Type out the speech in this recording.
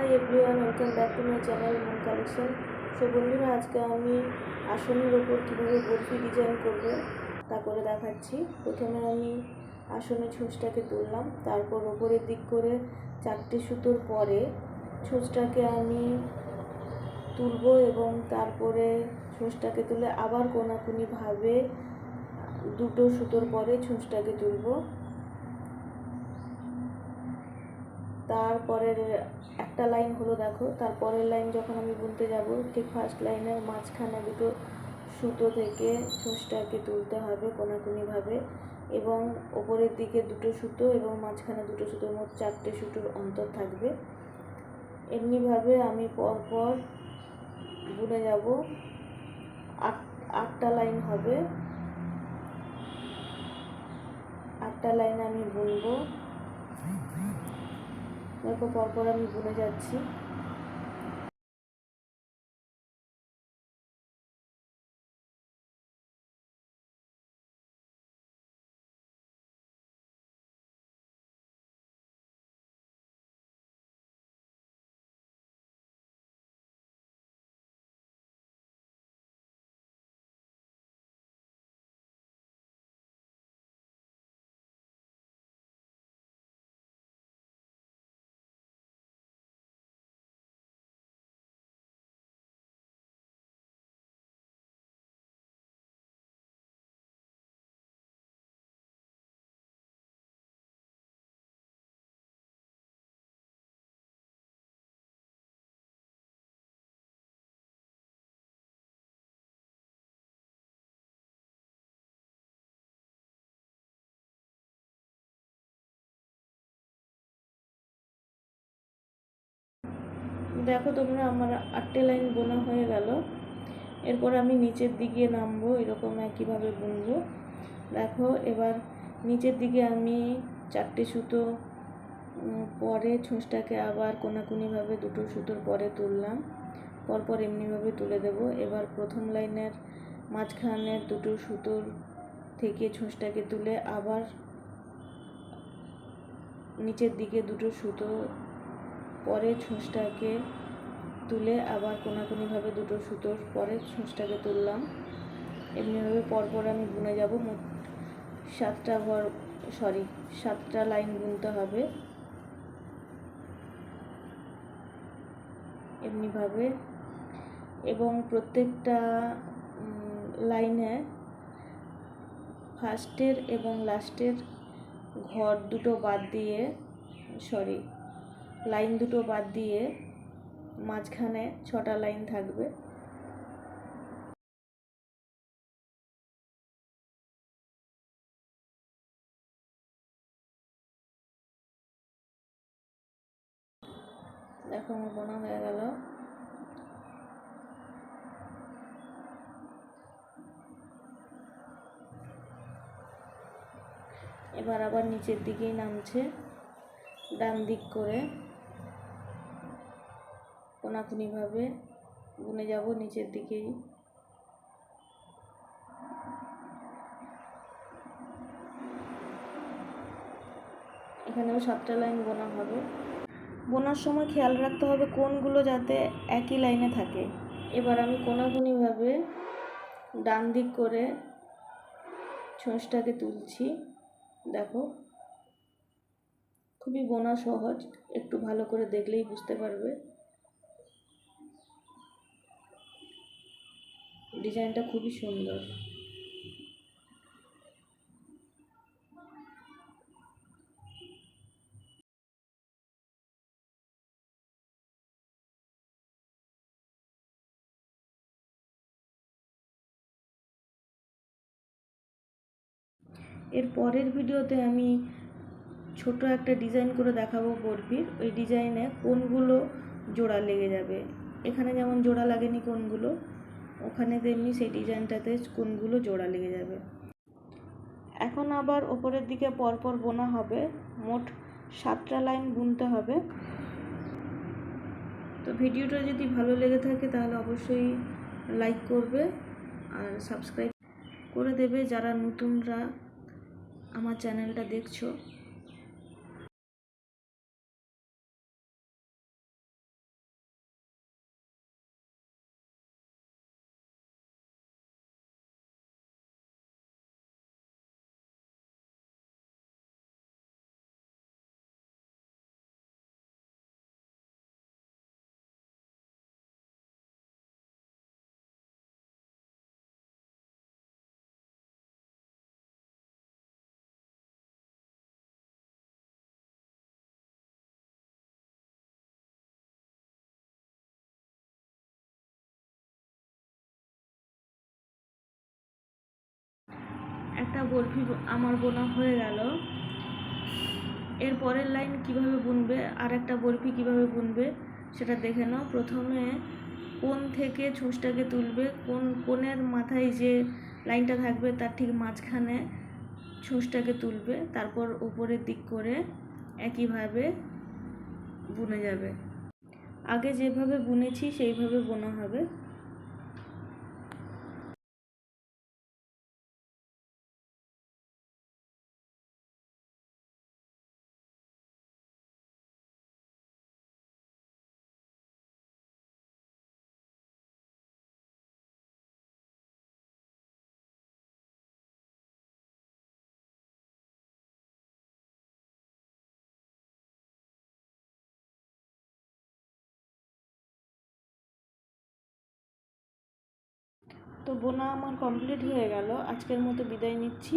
Hi everyone, welcome back to my channel moon collection. So বন্ধুরা, আজকে আমি আসনের ওপর কীভাবে বরফি ডিজাইন করবে তা করে দেখাচ্ছি। প্রথমে আমি আসনে ছুঁচটাকে তুললাম, তারপর ওপরের দিক করে 4টে সুতোর পরে ছুঁচটাকে আমি তুলব এবং তারপরে ছুঁচটাকে তুলে আবার কোনাকুনিভাবে 2টো সুতোর পরে ছুঁচটাকে তুলব। তারপরের একটা লাইন হলো, দেখো তারপরের লাইন যখন আমি বুনতে যাব, ঠিক ফার্স্ট লাইনের মাঝখানে 2টো সুতো থেকে ছুঁচটাকে তুলতে হবে কোনাকুনিভাবে এবং ওপরের দিকে 2টো সুতো এবং মাঝখানে 2টো সুতো, মোট 4টে সুতোর অন্তর থাকবে। এমনিভাবে আমি পরপর বুনে যাব। 8টা লাইন হবে, 8টা লাইন আমি বুনবো। দেখো পরপর আমি বুনে যাচ্ছি। দেখো তোমরা, আমার 8টে লাইন বোনা হয়ে গেল। এরপর আমি নিচের দিকে নামবো, এরকম একইভাবে বুনবো। দেখো এবার নিচের দিকে আমি 4টে সুতো পরে ছুঁচটাকে আবার কোনাকুনিভাবে 2টো সুতোর পরে তুললাম, পরপর এমনিভাবে তুলে দেব। এবার প্রথম লাইনের মাঝখানের 2টো সুতোর থেকে ছুঁচটাকে তুলে আবার নিচের দিকে 2টো সুতো পরে ছুঁচটাকে তুলে আবার কোনাকুনিভাবে 2টো সুতোর পরে ছুঁচটাকে তুললাম। এমনিভাবে পরপর আমি বুনে যাব। মোট 7টা লাইন বুনতে হবে এমনিভাবে, এবং প্রত্যেকটা লাইনে ফার্স্টের এবং লাস্টের ঘর দুটো বাদ দিয়ে, লাইন দুটো বাদ দিয়ে মাঝখানে 6টা লাইন থাকবে। দেখো আমার বোনা হয়ে গেল। এবার আবার নিচের দিকেই নামছে, ডান দিক করে কোনাকুনিভাবে বুনে যাব নিচের দিকেই। এখানেও 7টা লাইন বোনা হবে। বোনার সময় খেয়াল রাখতে হবে কোণগুলো যাতে একই লাইনে থাকে। এবার আমি কোনাকুনিভাবে ডান দিক করে ছুঁচটাকে তুলছি। দেখো খুবই বোনা সহজ, একটু ভালো করে দেখলেই বুঝতে পারবে। ডিজাইনটা খুবই সুন্দর। এর পরের ভিডিওতে আমি ছোট একটা ডিজাইন করে দেখাবো বরফির। ওই ডিজাইনে কোনগুলো জোড়া লেগে যাবে। এখানে যেমন জোড়া লাগেনি কোনগুলো, ওখানে তেমনি সেই ডিজাইনটাতে কোনগুলো জোড়া লেগে যাবে। এখন আবার ওপরের দিকে পরপর বোনা হবে। মোট 7টা লাইন বুনতে হবে। তো ভিডিওটা যদি ভালো লেগে থাকে তাহলে অবশ্যই লাইক করবে আর সাবস্ক্রাইব করে দেবে যারা নতুনরা আমার চ্যানেলটা দেখছো। একটা বরফি আমার বোনা হয়ে গেল। এর পরের লাইন কিভাবে বুনবে আর একটা বরফি কিভাবে বুনবে সেটা দেখে নাও। প্রথমে কোণ থেকে ছুঁচটাকে তুলবে, কোণের মাথায় যে লাইনটা থাকবে তার ঠিক মাঝখানে ছুঁচটাকে তুলবে, তারপর উপরের দিক করে একইভাবে বুনে যাবে। আগে যেভাবে বুনেছি সেইভাবে বোনা হবে। তো বোনা আমার কমপ্লিট হয়ে গেল। আজকের মতো বিদায় নিচ্ছি।